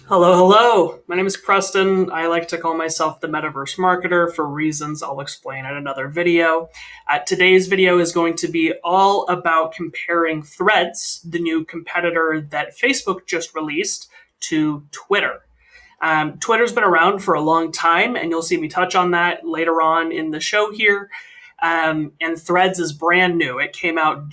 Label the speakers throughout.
Speaker 1: Hello, hello. My name is Preston. I like to call myself the Metaverse Marketer for reasons I'll explain in another video. Today's video is going to be all about comparing Threads, the new competitor that Facebook just released, to Twitter. Twitter's been around for a long time, and you'll see me touch on that later on in the show here. And Threads is brand new. It came out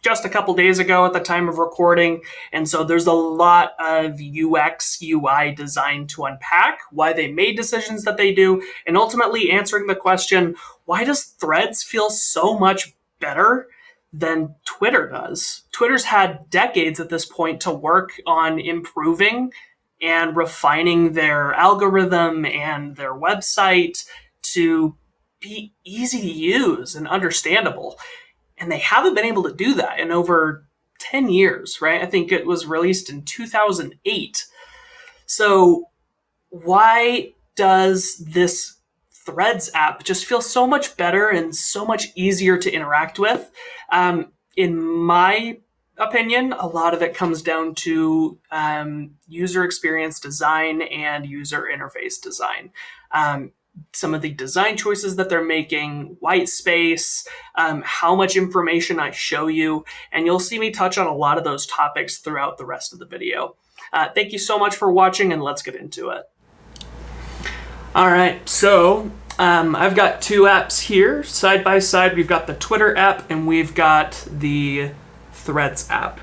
Speaker 1: just a couple days ago at the time of recording. And so there's a lot of UX, UI design to unpack, why they made decisions that they do, and ultimately answering the question, why does Threads feel so much better than Twitter does? Twitter's had decades at this point to work on improving and refining their algorithm and their website to be easy to use and understandable. And they haven't been able to do that in over 10 years, right? I think it was released in 2008. So why does this Threads app just feel so much better and so much easier to interact with? In my opinion, a lot of it comes down to user experience design and user interface design. Some of the design choices that they're making, white space, how much information I show you, and you'll see me touch on a lot of those topics throughout the rest of the video. Thank you so much for watching, and let's get into it. All right, so I've got two apps here side by side. We've got the Twitter app and we've got the Threads app.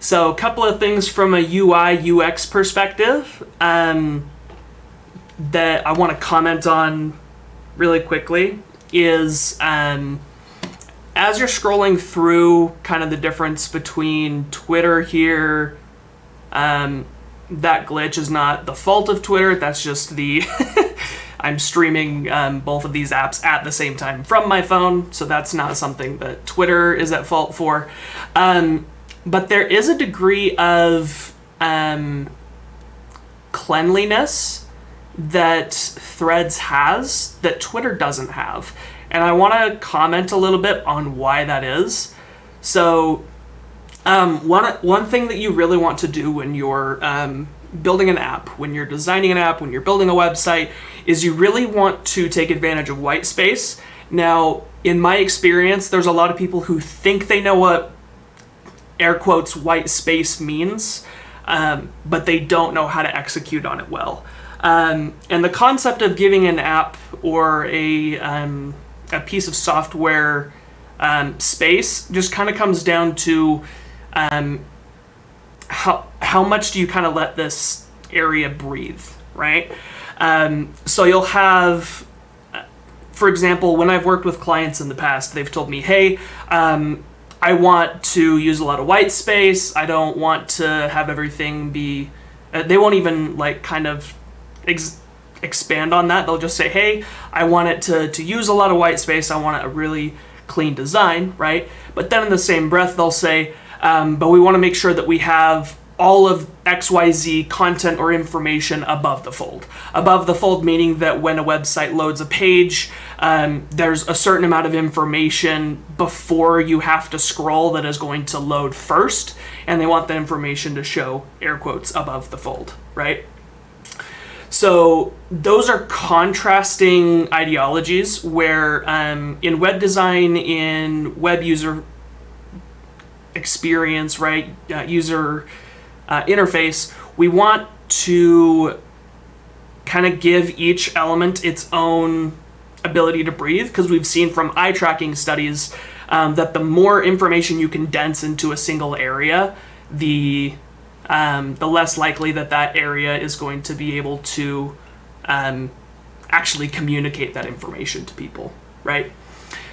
Speaker 1: So a couple of things from a UI UX perspective that I want to comment on really quickly is as you're scrolling through kind of the difference between Twitter here, that glitch is not the fault of Twitter. That's just the I'm streaming both of these apps at the same time from my phone, so that's not something that Twitter is at fault for. But there is a degree of cleanliness that Threads has that Twitter doesn't have. And I want to comment a little bit on why that is. So one thing that you really want to do when you're building an app, when you're designing an app, when you're building a website, is you really want to take advantage of white space. Now, in my experience, there's a lot of people who think they know what air quotes white space means, but they don't know how to execute on it well. And the concept of giving an app or a piece of software space just kind of comes down to how much do you kind of let this area breathe, right? So you'll have, for example, when I've worked with clients in the past, they've told me, hey, I want to use a lot of white space. I don't want to have everything be, they won't even like kind of expand on that. They'll just say, hey, I want it to use a lot of white space. I want a really clean design, right? But then in the same breath, they'll say, but we want to make sure that we have all of XYZ content or information above the fold. Above the fold meaning that when a website loads a page, there's a certain amount of information before you have to scroll that is going to load first, and they want the information to show, air quotes, above the fold, right? So those are contrasting ideologies where in web design, in web user experience, right, user interface, we want to kind of give each element its own ability to breathe, because we've seen from eye tracking studies that the more information you condense into a single area, the less likely that area is going to be able to actually communicate that information to people, right?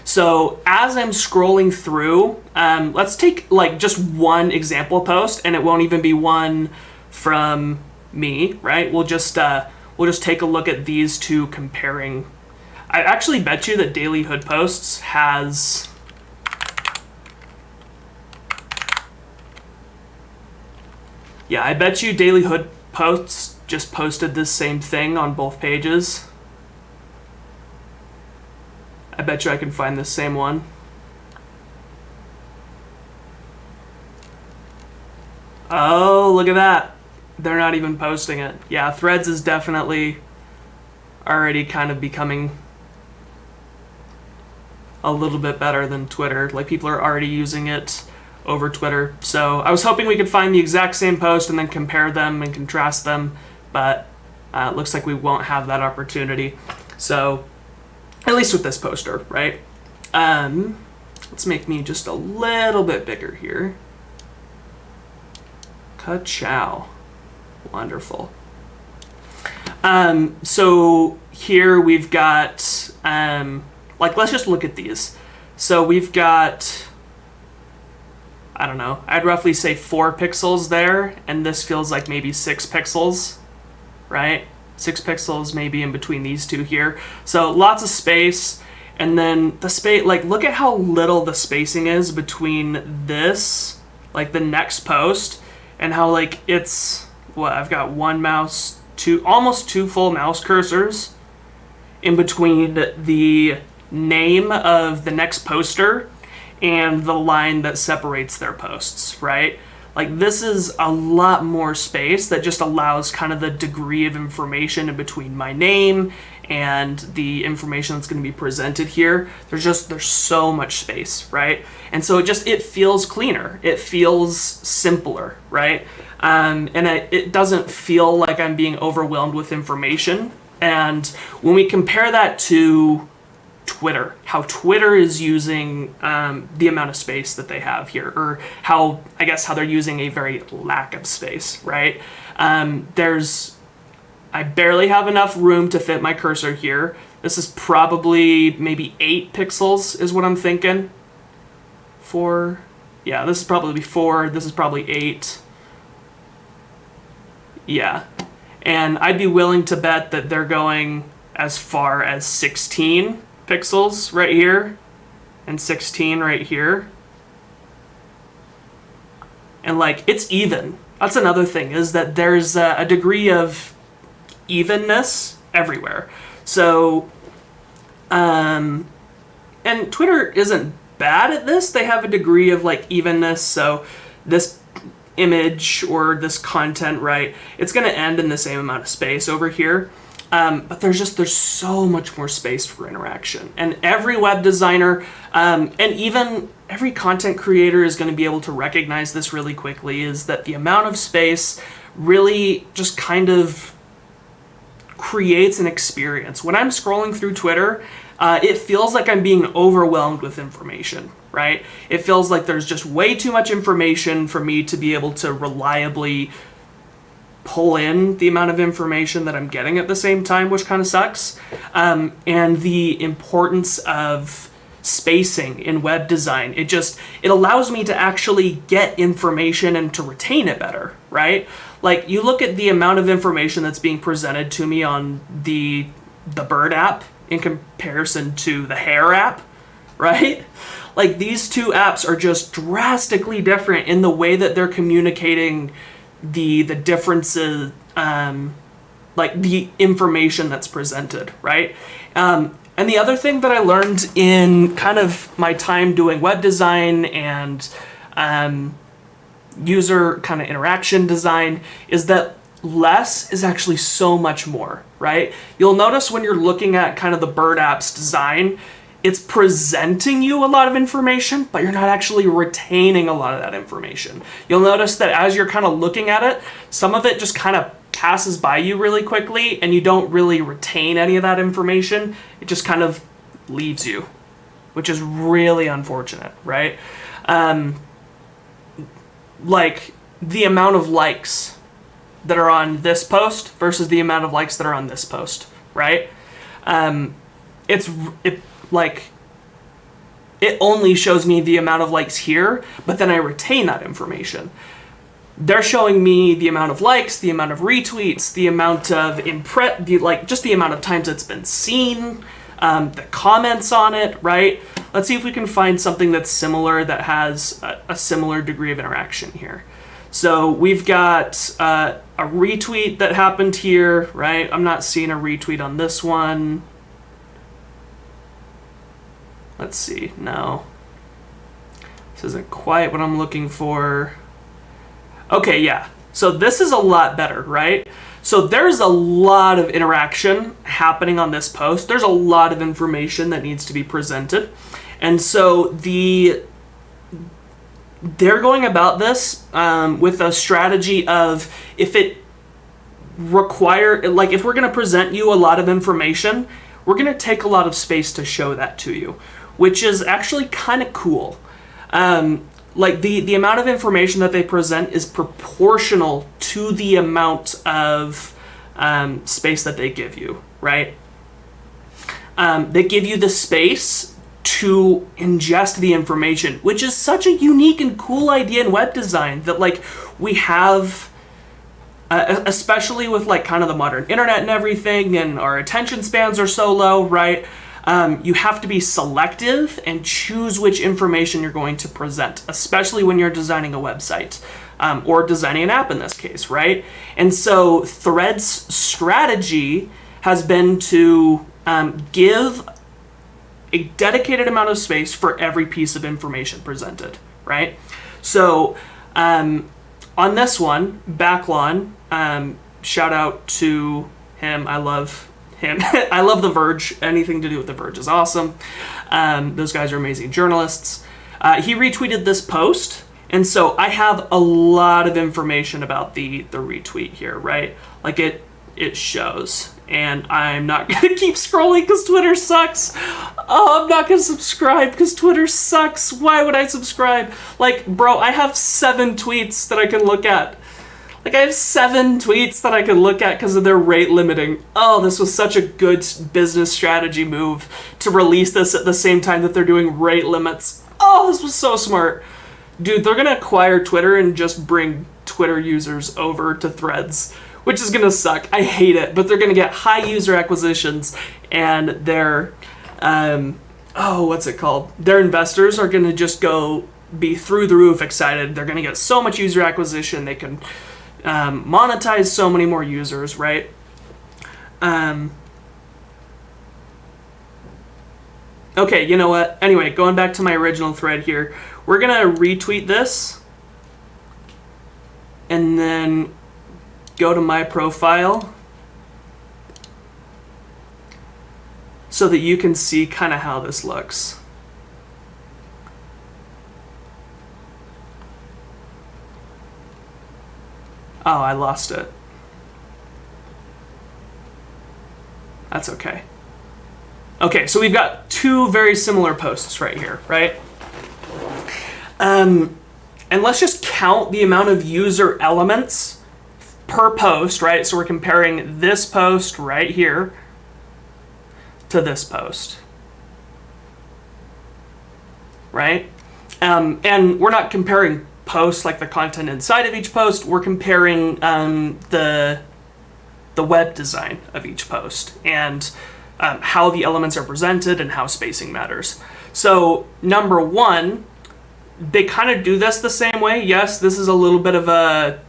Speaker 1: So as I'm scrolling through, let's take like just one example post, and it won't even be one from me, right? We'll just take a look at these two comparing. I actually bet you that Daily Hood Posts has I bet you Daily Hood Posts just posted this same thing on both pages. I bet you I can find this same one. Oh, look at that. They're not even posting it. Yeah, Threads is definitely already kind of becoming a little bit better than Twitter. Like, people are already using it over Twitter. So I was hoping we could find the exact same post and then compare them and contrast them, but it looks like we won't have that opportunity. So, at least with this poster, right? Let's make me just a little bit bigger here. Ka-chow. Wonderful. So here we've got, like, let's just look at these. So we've got, I don't know, I'd roughly say 4 pixels there, and this feels like maybe 6 pixels, right? 6 pixels maybe in between these two here. So lots of space, and then the space, like, look at how little the spacing is between this, like the next post, and how, like, it's, what, I've got one mouse, almost 2 full mouse cursors in between the name of the next poster and the line that separates their posts, right? Like, this is a lot more space that just allows kind of the degree of information in between my name and the information that's going to be presented here. There's so much space, right? And so it feels cleaner. It feels simpler, right? And it doesn't feel like I'm being overwhelmed with information. And when we compare that to Twitter, how Twitter is using the amount of space that they have here, or how they're using a very lack of space, right? I barely have enough room to fit my cursor here. This is probably maybe 8 pixels is what I'm thinking. 4, yeah, this is probably 4, this is probably 8. Yeah, and I'd be willing to bet that they're going as far as 16 pixels right here and 16 right here. And, like, it's even. That's another thing, is that there's a degree of evenness everywhere. So, and Twitter isn't bad at this. They have a degree of, like, evenness. So this image or this content, right, it's going to end in the same amount of space over here. But there's so much more space for interaction. And every web designer, and even every content creator is going to be able to recognize this really quickly, is that the amount of space really just kind of creates an experience. When I'm scrolling through Twitter, it feels like I'm being overwhelmed with information, right? It feels like there's just way too much information for me to be able to reliably pull in the amount of information that I'm getting at the same time, which kind of sucks. And the importance of spacing in web design, it allows me to actually get information and to retain it better, right? Like, you look at the amount of information that's being presented to me on the bird app in comparison to the hair app, right? Like, these two apps are just drastically different in the way that they're communicating the differences, like the information that's presented, right? And the other thing that I learned in kind of my time doing web design and user kind of interaction design is that less is actually so much more, right? You'll notice when you're looking at kind of the bird app's design, it's presenting you a lot of information, but you're not actually retaining a lot of that information. You'll notice that as you're kind of looking at it, some of it just kind of passes by you really quickly, and you don't really retain any of that information. It just kind of leaves you, which is really unfortunate, right? Like, the amount of likes that are on this post versus the amount of likes that are on this post, right? It only shows me the amount of likes here, but then I retain that information. They're showing me the amount of likes, the amount of retweets, the amount of just the amount of times it's been seen, the comments on it, right? Let's see if we can find something that's similar, that has a similar degree of interaction here. So we've got a retweet that happened here, right? I'm not seeing a retweet on this one. Let's see, no. This isn't quite what I'm looking for. Okay, yeah. So this is a lot better, right? So there's a lot of interaction happening on this post. There's a lot of information that needs to be presented. And so they're going about this with a strategy of if we're going to present you a lot of information, we're going to take a lot of space to show that to you, which is actually kind of cool. Like the amount of information that they present is proportional to the amount of space that they give you, right? They give you the space to ingest the information, which is such a unique and cool idea in web design that like we have, especially with like kind of the modern internet and everything, and our attention spans are so low, right? You have to be selective and choose which information you're going to present, especially when you're designing a website or designing an app in this case, right? And so Threads' strategy has been to give a dedicated amount of space for every piece of information presented, right? So on this one, Backlon, shout out to him. I love him. I love The Verge. Anything to do with The Verge is awesome. Those guys are amazing journalists. He retweeted this post, and so I have a lot of information about the retweet here, right? Like it shows. And I'm not going to keep scrolling because Twitter sucks. Oh, I'm not going to subscribe because Twitter sucks. Why would I subscribe? Like, bro, I have 7 tweets that I can look at. Like, I have 7 tweets that I can look at because of their rate limiting. Oh, this was such a good business strategy move to release this at the same time that they're doing rate limits. Oh, this was so smart. Dude, they're going to acquire Twitter and just bring Twitter users over to Threads, which is going to suck. I hate it, but they're going to get high user acquisitions, and their, what's it called? Their investors are going to just be through the roof excited. They're going to get so much user acquisition. They can monetize so many more users, right? Okay, you know what? Anyway, going back to my original thread here, we're going to retweet this, and then go to my profile so that you can see kind of how this looks. Oh, I lost it. That's okay. Okay, so we've got 2 very similar posts right here, right? And let's just count the amount of user elements per post, right? So we're comparing this post right here to this post, right? And we're not comparing posts like the content inside of each post. We're comparing the web design of each post and how the elements are presented and how spacing matters. So number 1, they kind of do this the same way. Yes, this is a little bit of a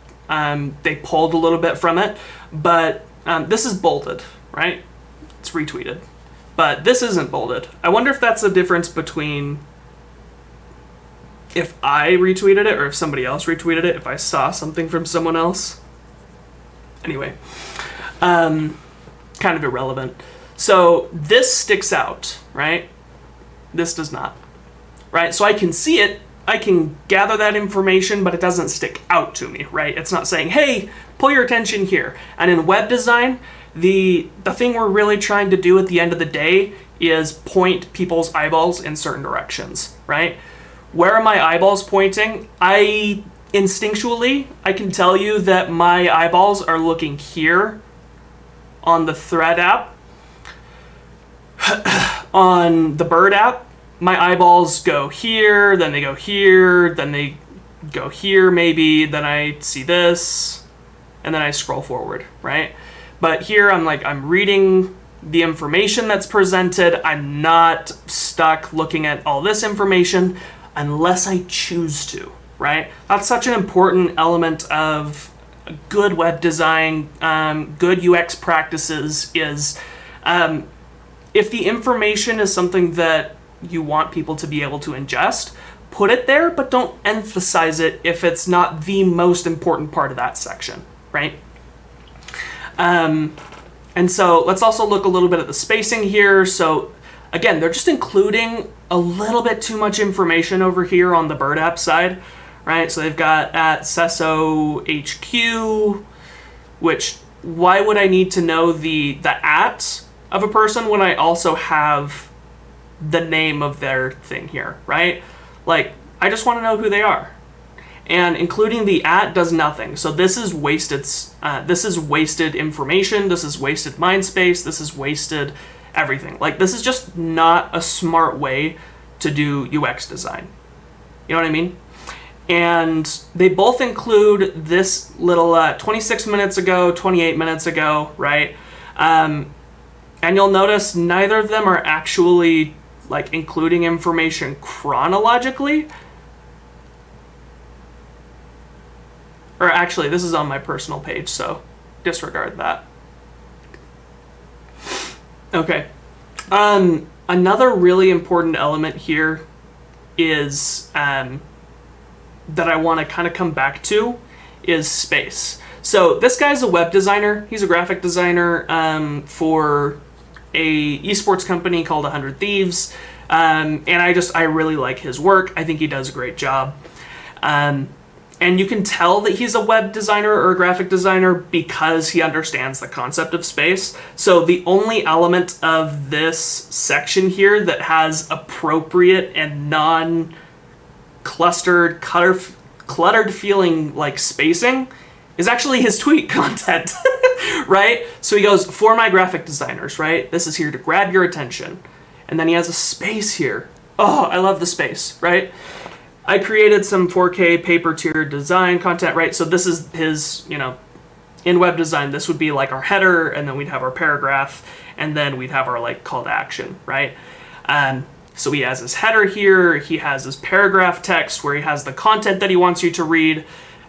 Speaker 1: they pulled a little bit from it, but this is bolded, right? It's retweeted, but this isn't bolded. I wonder if that's the difference between if I retweeted it or if somebody else retweeted it, if I saw something from someone else. Anyway, kind of irrelevant. So this sticks out, right? This does not, right? So I can see it, I can gather that information, but it doesn't stick out to me, right? It's not saying, hey, pull your attention here. And in web design, the thing we're really trying to do at the end of the day is point people's eyeballs in certain directions, right? Where are my eyeballs pointing? Instinctually, I can tell you that my eyeballs are looking here on the Thread app. On the Bird app, my eyeballs go here, then they go here, then they go here maybe, then I see this, and then I scroll forward, right? But here I'm reading the information that's presented. I'm not stuck looking at all this information unless I choose to, right? That's such an important element of good web design, good UX practices is if the information is something that you want people to be able to ingest, put it there, but don't emphasize it if it's not the most important part of that section, right? And so let's also look a little bit at the spacing here. So again, they're just including a little bit too much information over here on the Bird app side, right? So they've got at Sesso HQ, which why would I need to know the at of a person when I also have the name of their thing here, right? Like, I just want to know who they are. And including the at does nothing. So this is wasted. This is wasted information. This is wasted mind space. This is wasted everything. Like, this is just not a smart way to do UX design. You know what I mean? And they both include this little 26 minutes ago, 28 minutes ago, right? And you'll notice neither of them are actually like including information chronologically. Or actually, this is on my personal page, so disregard that. Okay. Another really important element here is that I want to kind of come back to is space. So this guy's a web designer. He's a graphic designer for a esports company called 100 Thieves. And I really like his work. I think he does a great job. And you can tell that he's a web designer or a graphic designer because he understands the concept of space. So the only element of this section here that has appropriate and non-clustered, cluttered feeling like spacing is actually his tweet content, right? So he goes, for my graphic designers, right? This is here to grab your attention. And then he has a space here. Oh, I love the space, right? I created some 4K paper tier design content, right? So this is his, in web design, this would be like our header, and then we'd have our paragraph, and then we'd have our like call to action, right? So he has his header here, he has his paragraph text where he has the content that he wants you to read,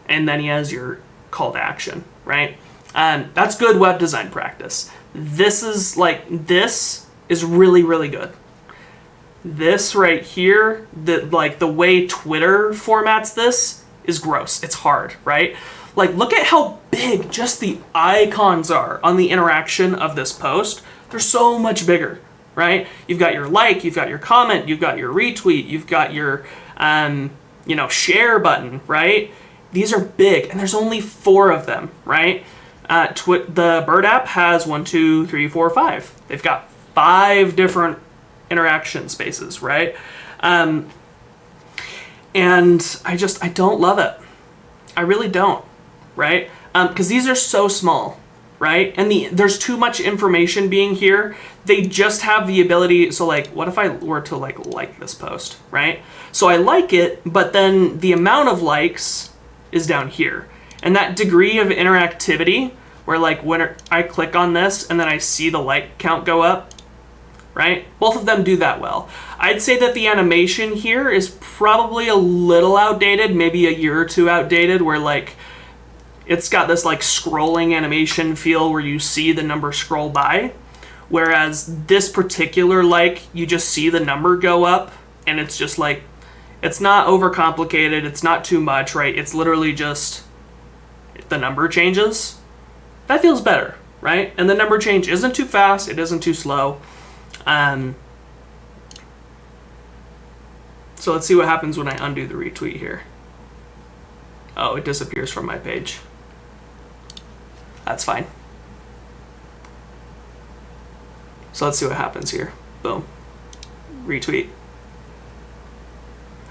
Speaker 1: and then he has your call to action, right? That's good web design practice. This is really, really good. This right here, the way Twitter formats this is gross. It's hard, right? Like, look at how big just the icons are on the interaction of this post. They're so much bigger, right? You've got your like, you've got your comment, you've got your retweet, you've got your, share button, right? These are big, and there's only 4 of them, right? The Bird app has 1, 2, 3, 4, 5. They've got 5 different interaction spaces, right? And I don't love it. I really don't, right? Because these are so small, right? And there's too much information being here. They just have the ability, so like, what if I were to like this post, right? So I like it, but then the amount of likes is down here. And that degree of interactivity, where like when I click on this and then I see the like count go up, right? Both of them do that well. I'd say that the animation here is probably a little outdated, maybe a year or 2 outdated, where like it's got this like scrolling animation feel where you see the number scroll by, whereas this particular you just see the number go up, and it's just like, it's not overcomplicated, it's not too much, right? It's literally just the number changes. That feels better, right? And the number change isn't too fast, it isn't too slow. So let's see what happens when I undo the retweet here. Oh, it disappears from my page. That's fine. So let's see what happens here. Boom. Retweet.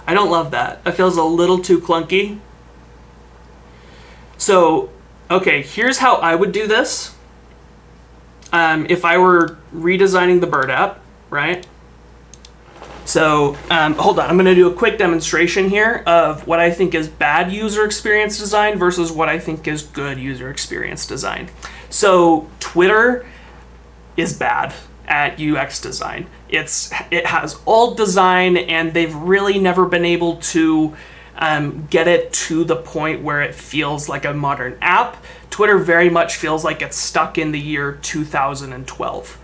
Speaker 1: I don't love that. It feels a little too clunky. So, okay, here's how I would do this. If I were redesigning the Bird app, right? So, hold on, I'm going to do a quick demonstration here of what I think is bad user experience design versus what I think is good user experience design. So, Twitter is bad at UX design. It has old design, and they've really never been able to get it to the point where it feels like a modern app. Twitter very much feels like it's stuck in the year 2012.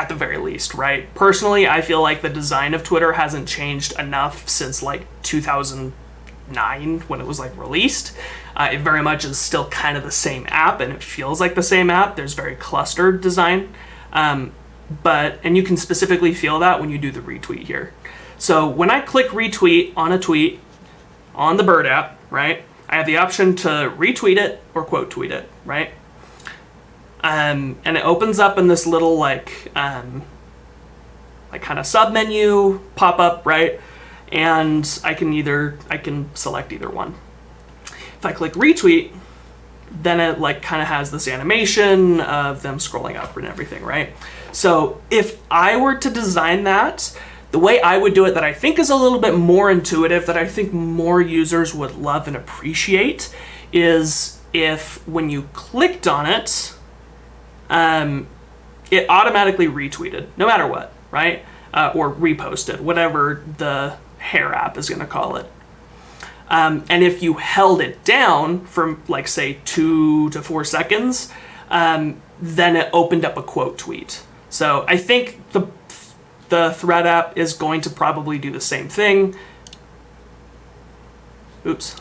Speaker 1: at the very least, right? Personally, I feel like the design of Twitter hasn't changed enough since like 2009 when it was like released. It very much is still kind of the same app, and it feels like the same app. There's very clustered design, and you can specifically feel that when you do the retweet here. So when I click retweet on a tweet on the Bird app, right, I have the option to retweet it or quote tweet it, right? And it opens up in this little like kind of sub menu pop up, right? And I can select either one. If I click retweet, then it like kind of has this animation of them scrolling up and everything, right? So if I were to design that, the way I would do it that I think is a little bit more intuitive, that I think more users would love and appreciate, is if when you clicked on it, it automatically retweeted, no matter what, right? Or reposted, whatever the Hair app is going to call it. And if you held it down for like say 2 to 4 seconds, then it opened up a quote tweet. So I think the Thread app is going to probably do the same thing. Oops.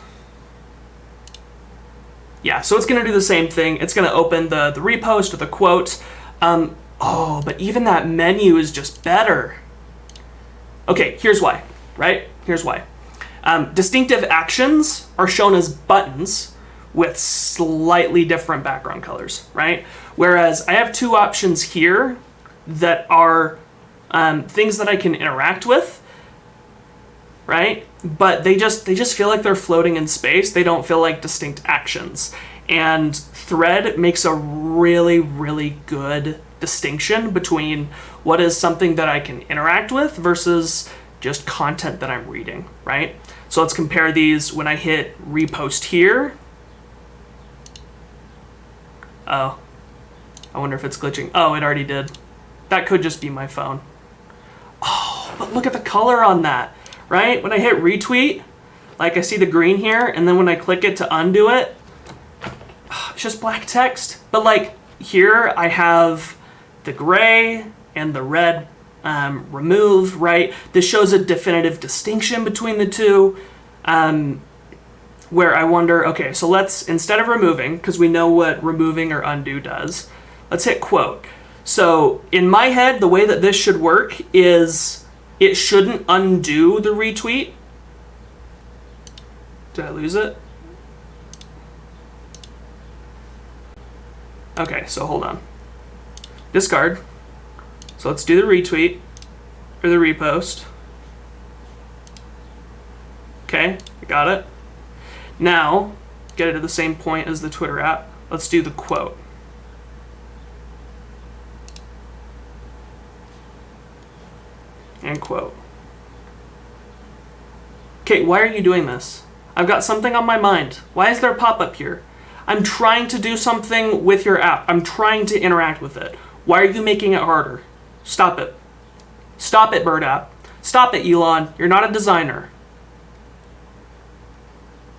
Speaker 1: Yeah, so it's going to do the same thing. It's going to open the repost or the quote. But even that menu is just better. Okay, here's why, right? Here's why. Distinctive actions are shown as buttons with slightly different background colors, right? Whereas I have 2 options here that are things that I can interact with, right? But they just feel like they're floating in space. They don't feel like distinct actions. And Thread makes a really, really good distinction between what is something that I can interact with versus just content that I'm reading, right? So let's compare these. When I hit repost here, oh, I wonder if it's glitching. Oh, it already did. That could just be my phone. Oh, but look at the color on that, right? When I hit retweet, like I see the green here, and then when I click it to undo it, it's just black text. But like here I have the gray and the red removed, right? This shows a definitive distinction between the two, where I wonder, okay, so let's, instead of removing, because we know what removing or undo does, let's hit quote. So in my head, the way that this should work is it shouldn't undo the retweet. Did I lose it? Okay, so hold on. Discard. So let's do the retweet or the repost. Okay, I got it. Now, get it to the same point as the Twitter app. Let's do the quote. And quote. Okay, why are you doing this? I've got something on my mind. Why is there a pop-up here? I'm trying to do something with your app. I'm trying to interact with it. Why are you making it harder? Stop it. Stop it, Bird app. Stop it, Elon. You're not a designer.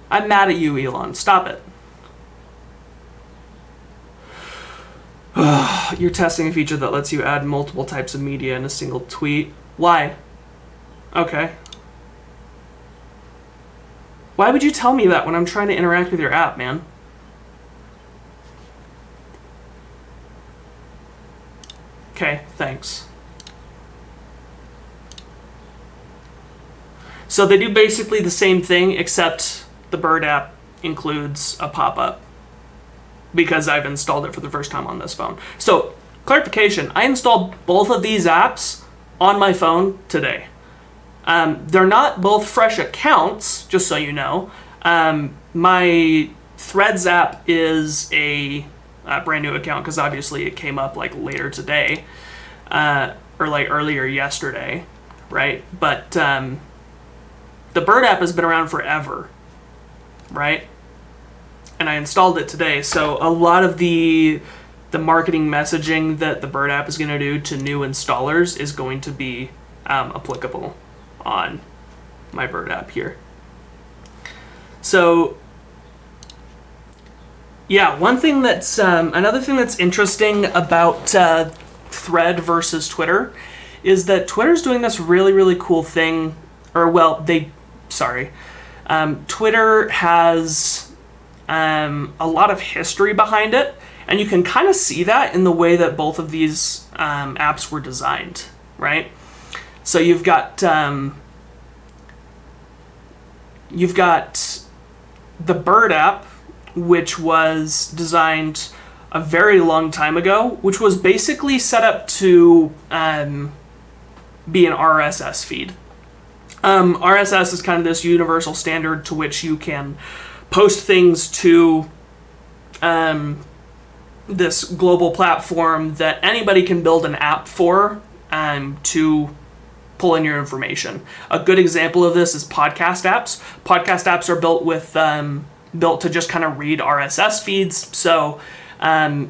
Speaker 1: I'm mad at you, Elon. Stop it. You're testing a feature that lets you add multiple types of media in a single tweet. Why? Okay. Why would you tell me that when I'm trying to interact with your app, man? Okay, thanks. So they do basically the same thing, except the Bird app includes a pop-up because I've installed it for the first time on this phone. So, clarification, I installed both of these apps on my phone today. They're not both fresh accounts, just so you know. My Threads app is a brand new account because obviously it came up like later today, or like earlier yesterday, right? But the Bird app has been around forever, right? And I installed it today, so a lot of the marketing messaging that the Bird app is going to do to new installers is going to be applicable on my Bird app here. So yeah, one thing that's another thing that's interesting about Thread versus Twitter is that Twitter's doing this really, really cool thing, Twitter has a lot of history behind it, and you can kind of see that in the way that both of these apps were designed, right? So you've got the Bird app, which was designed a very long time ago, which was basically set up to be an RSS feed. RSS is kind of this universal standard to which you can post things to this global platform that anybody can build an app for to pull in your information. A good example of this is podcast apps. Podcast apps are built to just kind of read RSS feeds. So I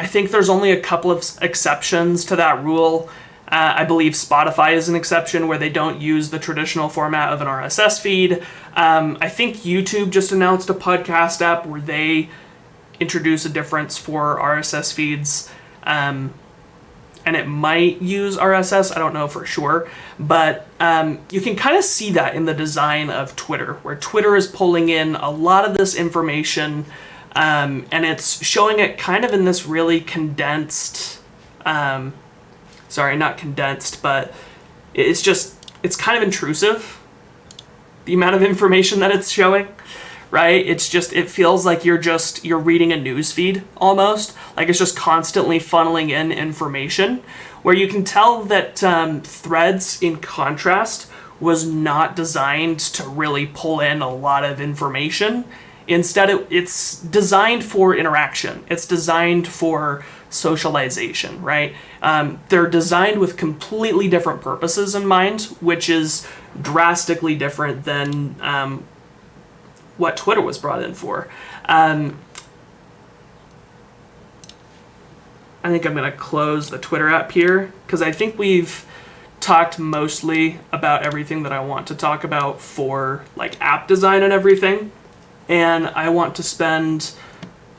Speaker 1: think there's only a couple of exceptions to that rule. I believe Spotify is an exception where they don't use the traditional format of an RSS feed. I think YouTube just announced a podcast app where they introduce a difference for RSS feeds. And it might use RSS, I don't know for sure. But you can kind of see that in the design of Twitter, where Twitter is pulling in a lot of this information, and it's showing it kind of in this really condensed... not condensed, but it's kind of intrusive, the amount of information that it's showing, right? it feels like you're reading a news feed almost, like it's just constantly funneling in information, where you can tell that Threads, in contrast, was not designed to really pull in a lot of information. Instead, it's designed for interaction. It's designed for socialization, right? They're designed with completely different purposes in mind, which is drastically different than what Twitter was brought in for. I think I'm going to close the Twitter app here, because I think we've talked mostly about everything that I want to talk about for like app design and everything. And I want to spend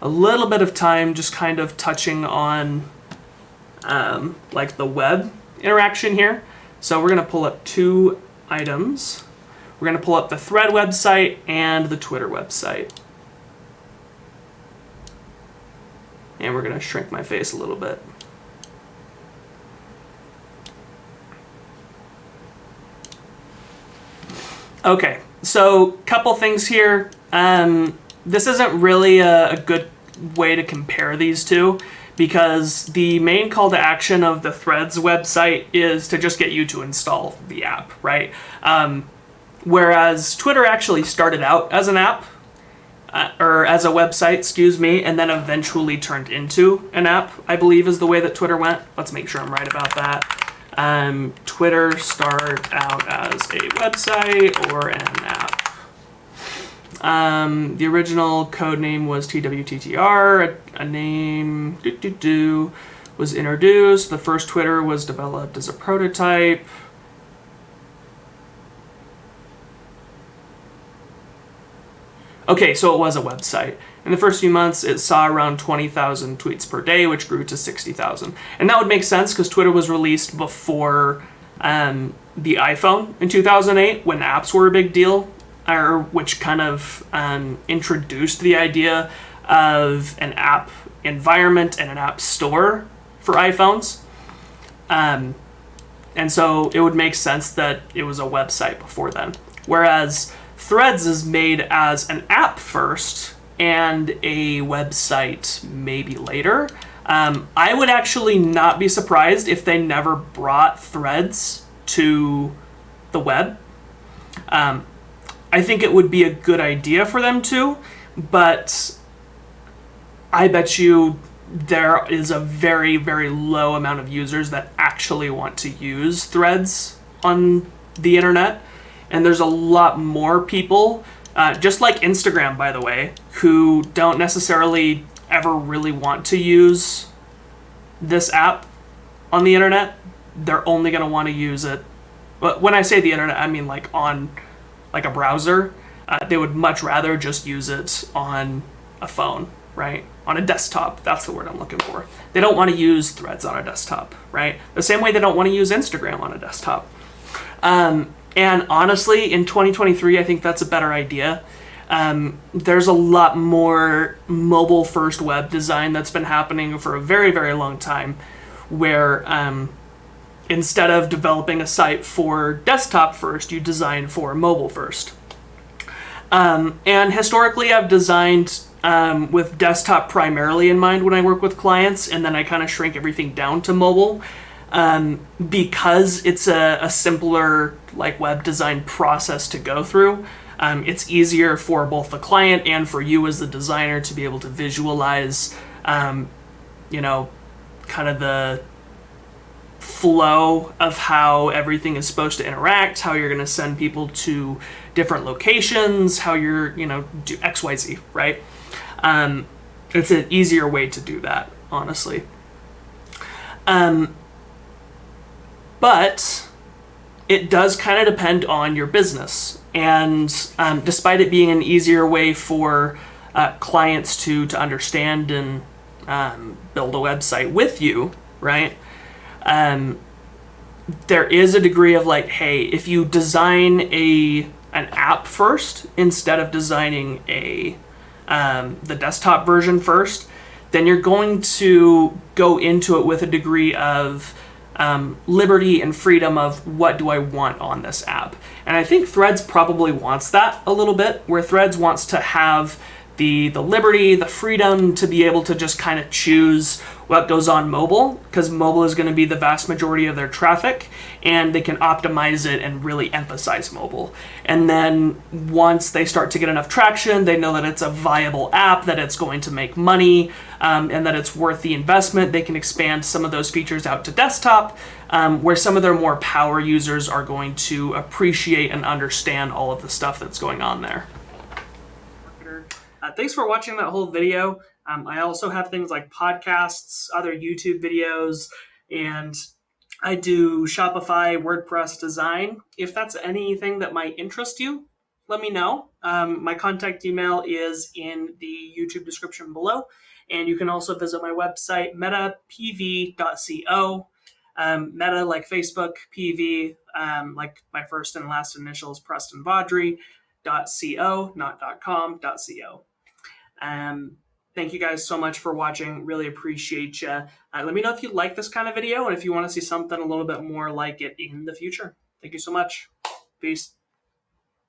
Speaker 1: a little bit of time just kind of touching on like the web interaction here. So we're going to pull up two items. We're going to pull up the Thread website and the Twitter website. And we're going to shrink my face a little bit. Okay, so couple things here. This isn't really a good way to compare these two, because the main call to action of the Threads website is to just get you to install the app, right? Whereas Twitter actually started out as an app, or as a website, and then eventually turned into an app, I believe is the way that Twitter went. Let's make sure I'm right about that. Twitter started out as a website or an app. The original code name was TWTTR. A name was introduced. The first Twitter was developed as a prototype. Okay, so it was a website. In the first few months, it saw around 20,000 tweets per day, which grew to 60,000. And that would make sense because Twitter was released before the iPhone in 2008, when apps were a big deal, or which kind of introduced the idea of an app environment and an app store for iPhones. And so it would make sense that it was a website before then. Whereas Threads is made as an app first and a website maybe later. I would actually not be surprised if they never brought Threads to the web. I think it would be a good idea for them to, but I bet you there is a very, very low amount of users that actually want to use Threads on the internet. And there's a lot more people, just like Instagram, by the way, who don't necessarily ever really want to use this app on the internet. They're only going to want to use it. But when I say the internet, I mean like on like a browser. They would much rather just use it on a phone right? On a desktop, that's the word I'm looking for. They don't want to use Threads on a desktop, right? The same way they don't want to use Instagram on a desktop. And honestly, in 2023, I think that's a better idea. There's a lot more mobile first web design that's been happening for a very, very long time, where instead of developing a site for desktop first, you design for mobile first. And historically, I've designed with desktop primarily in mind when I work with clients, and then I kind of shrink everything down to mobile. Because it's a simpler like web design process to go through. It's easier for both the client and for you as the designer to be able to visualize, kind of the flow of how everything is supposed to interact, how you're going to send people to different locations, how you're, do XYZ, right? It's an easier way to do that, honestly. But it does kind of depend on your business. And despite it being an easier way for clients to understand and build a website with you, right? There is a degree of like, hey, if you design an app first instead of designing the desktop version first, then you're going to go into it with a degree of liberty and freedom of what do I want on this app. And I think Threads probably wants that a little bit, where Threads wants to have the liberty, the freedom to be able to just kind of choose what goes on mobile, because mobile is going to be the vast majority of their traffic, and they can optimize it and really emphasize mobile. And then once they start to get enough traction, they know that it's a viable app, that it's going to make money, and that it's worth the investment, they can expand some of those features out to desktop, where some of their more power users are going to appreciate and understand all of the stuff that's going on there. Thanks for watching that whole video. I also have things like podcasts, other YouTube videos, and I do Shopify, WordPress design. If that's anything that might interest you, let me know. My contact email is in the YouTube description below, and you can also visit my website, metapv.co. Meta like Facebook, PV, like my first and last initials, Preston Vaudry.co, not .com, .co. Thank you guys so much for watching. Really appreciate you. Let me know if you like this kind of video and if you want to see something a little bit more like it in the future. Thank you so much. Peace.